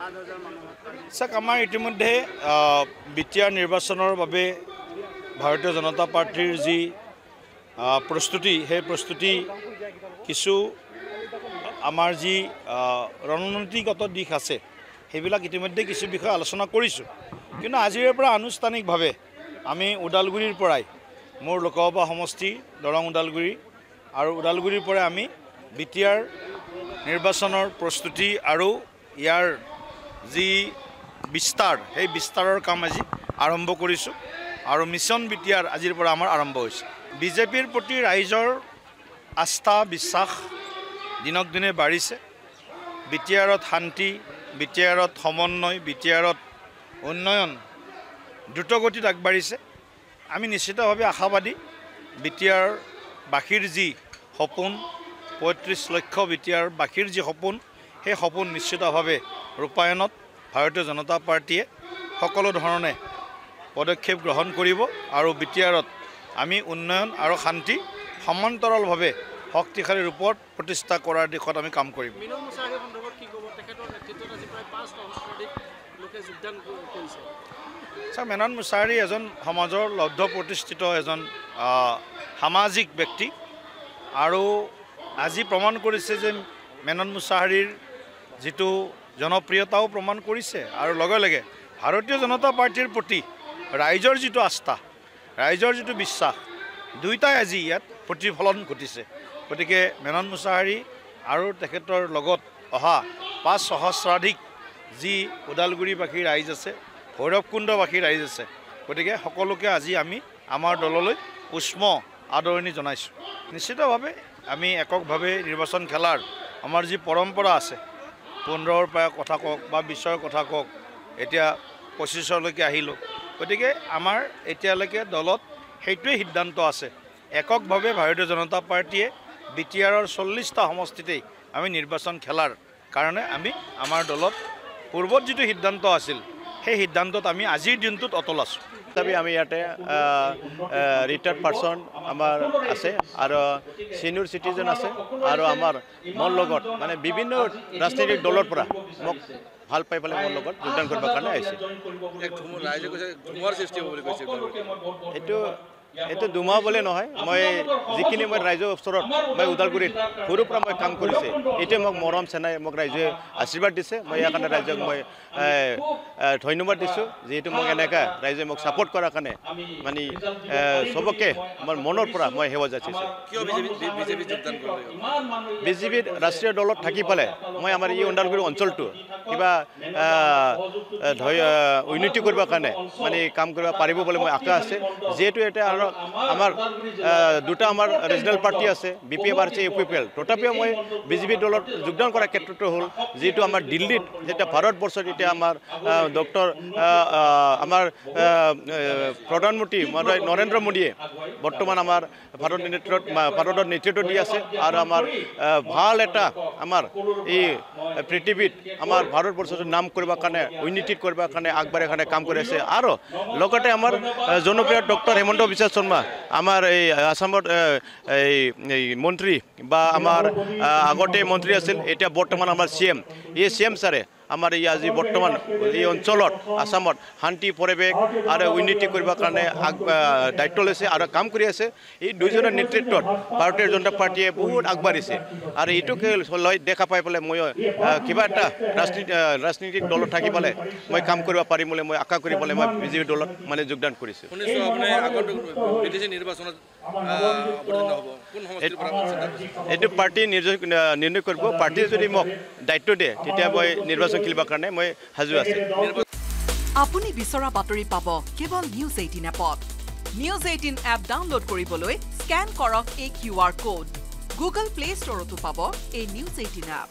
চাওক আমাৰ ইতিমধ্যে বিটিআৰ নিৰ্বাচনৰ বাবে ভাৰতীয় জনতা পাৰ্টিৰ যি প্ৰস্তুতি সেই প্ৰস্তুতি কিছু আমাৰ যি ৰণনীতিগত দিশ আছে সেইবিলাক ইতিমধ্যে কিছু বিষয় আলোচনা কৰিছোঁ কিন্তু আজিৰে পৰা আনুষ্ঠানিকভাৱে আমি ওদালগুৰিৰ পৰাই মোৰ লোকসভা সমষ্টি দৰং ওদালগুৰি আৰু ওদালগুৰিৰ পৰা আমি বিটিআৰ নিৰ্বাচনৰ প্ৰস্তুতি আৰু ইয়াৰ যি বিস্তাৰ সেই বিস্তাৰৰ কাম আজি আৰম্ভ কৰিছোঁ আৰু মিছন বিটিআৰ আজিৰ পৰা আমাৰ আৰম্ভ হৈছে বিজেপিৰ প্ৰতি ৰাইজৰ আস্থা বিশ্বাস দিনক দিনে বাঢ়িছে বিটিআৰত শান্তি বিটিআৰত সমন্বয় বিটিআৰত উন্নয়ন দ্ৰুতগতিত আগবাঢ়িছে আমি নিশ্চিতভাৱে আশাবাদী বিটিআৰ বাসীৰ যি সপোন ৩৫ লক্ষ বিটিআৰ বাসীৰ যি সপোন সেই সপোন নিশ্চিতভাৱে ৰূপায়ণত ভাৰতীয় জনতা পাৰ্টিয়ে সকলো ধৰণে পদক্ষেপ গ্ৰহণ কৰিব আৰু বিটিআৰত আমি উন্নয়ন আৰু শান্তি সমান্তৰালভাৱে শক্তিশালী ৰূপত প্ৰতিষ্ঠা কৰাৰ দিশত আমি কাম কৰিম ছাৰ মেনন মুছাহাৰী এজন সমাজৰ লব্ধ প্ৰতিষ্ঠিত এজন সামাজিক ব্যক্তি আৰু আজি প্ৰমাণ কৰিছে যে মেনন মুছাহাৰীৰ যিটো জনপ্ৰিয়তাও প্ৰমাণ কৰিছে আৰু লগে লগে ভাৰতীয় জনতা পাৰ্টিৰ প্ৰতি ৰাইজৰ যিটো আস্থা ৰাইজৰ যিটো বিশ্বাস দুয়োটাই আজি ইয়াত প্ৰতিফলন ঘটিছে গতিকে মেনন মুছাহাৰী আৰু তেখেতৰ লগত অহা ৫ সহস্ৰাধিক যি ওদালগুৰিবাসী ৰাইজ আছে ভৈৰৱকুণ্ডবাসী ৰাইজ আছে গতিকে সকলোকে আজি আমি আমাৰ দললৈ উষ্ম আদৰণি জনাইছোঁ নিশ্চিতভাৱে আমি এককভাৱে নিৰ্বাচন খেলাৰ আমাৰ যি পৰম্পৰা আছে ১৫ৰ পৰা কথা কওক বা ২০ৰ কথা কওক এতিয়া ২৫লৈকে আহিলোঁ গতিকে আমাৰ এতিয়ালৈকে দলত সেইটোৱেই সিদ্ধান্ত আছে এককভাৱে ভাৰতীয় জনতা পাৰ্টিয়ে বিটিআৰৰ ৪০টা সমষ্টিতেই আমি নিৰ্বাচন খেলাৰ কাৰণে আমি আমাৰ দলত পূৰ্বত যিটো সিদ্ধান্ত আছিল সেই সিদ্ধান্তত আমি আজিৰ দিনটোত অটল আছোঁ আমি ইয়াতে ৰিটায়াৰ্ড পাৰ্চন আমাৰ আছে আৰু সিনিয়ৰ চিটিজেন আছে আৰু আমাৰ মোৰ লগত মানে বিভিন্ন ৰাজনৈতিক দলৰ পৰা মোক ভাল পাই পেলাই মোৰ লগত যোগদান কৰিবৰ কাৰণে আহিছে এইটো দুমাহ বুলি নহয় মই যিখিনি মই ৰাইজৰ ওচৰত মই ওদালগুৰিত সৰুৰ পৰা মই কাম কৰিছে এতিয়া মোক মৰম চেনাই মোক ৰাইজে আশীৰ্বাদ দিছে মই ইয়াৰ কাৰণে ৰাইজক মই ধন্যবাদ দিছোঁ যিহেতু মোক এনেকৈ ৰাইজে মোক ছাপোৰ্ট কৰাৰ কাৰণে মানে চবকে মোৰ মনৰ পৰা মই সেৱা যাচিছোঁ বিজেপিত ৰাষ্ট্ৰীয় দলত থাকি পেলাই মই আমাৰ এই ওদালগুৰি অঞ্চলটো কিবা উন্নতি কৰিবৰ কাৰণে মানে কাম কৰিব পাৰিব বুলি মই আশা আছে যিহেতু এতিয়া আমাৰ দুটা আমাৰ ৰিজনেল পাৰ্টি আছে BPF আৰু UPPL তথাপিও মই বিজেপি দলত যোগদান কৰাৰ ক্ষেত্ৰটো হ'ল যিটো আমাৰ দিল্লীত যেতিয়া ভাৰতবৰ্ষত এতিয়া আমাৰ ডক্টৰ আমাৰ প্ৰধানমন্ত্ৰী নৰেন্দ্ৰ মোদীয়ে বৰ্তমান আমাৰ ভাৰতৰ নেতৃত্ব দি আছে আৰু আমাৰ ভাল এটা আমাৰ এই পৃথিৱীত আমাৰ ভাৰতবৰ্ষৰ নাম কৰিবৰ কাৰণে উন্নতি কৰিবৰ কাৰণে আগবাঢ়াৰ কাৰণে কাম কৰি আছে আৰু লগতে আমাৰ জনপ্ৰিয় ডক্টৰ হিমন্ত বিশ্ব শৰ্মা আমাৰ এই আসামত এই মন্ত্ৰী বা আমাৰ আগতে মন্ত্ৰী আছিল এতিয়া বৰ্তমান আমাৰ CM এই CM ছাৰে আমাৰ এই আজি বৰ্তমান এই অঞ্চলত আসামত শান্তি পৰিৱেশ আৰু উন্নতি কৰিবৰ কাৰণে দায়িত্ব লৈছে আৰু কাম কৰি আছে এই দুইজনৰ নেতৃত্বত ভাৰতীয় জনতা পাৰ্টিয়ে বহুত আগবাঢ়িছে আৰু এইটোকে লৈ দেখা পাই পেলাই মই কিবা এটা ৰাজনৈতিক দলত থাকি পেলাই মই কাম কৰিব পাৰিম বুলি মই আশা কৰি পেলাই মই বিজেপি দলত মানে যোগদান কৰিছোঁ এইটো পাৰ্টি নিৰ্ণয় কৰিব পাৰ্টিয়ে যদি মোক দায়িত্ব দিয়ে তেতিয়া মই নিৰ্বাচন খেলিবৰ কাৰণে মই সাজু আছোঁ আপুনি বিচৰা বাতৰি পাব কেৱল নিউজ 18 এপত নিউজ 18 এপ ডাউনলোড কৰিবলৈ স্কেন কৰক এই QR কোড গুগল প্লে ষ্টৰতো পাব এই নিউজ 18 এপ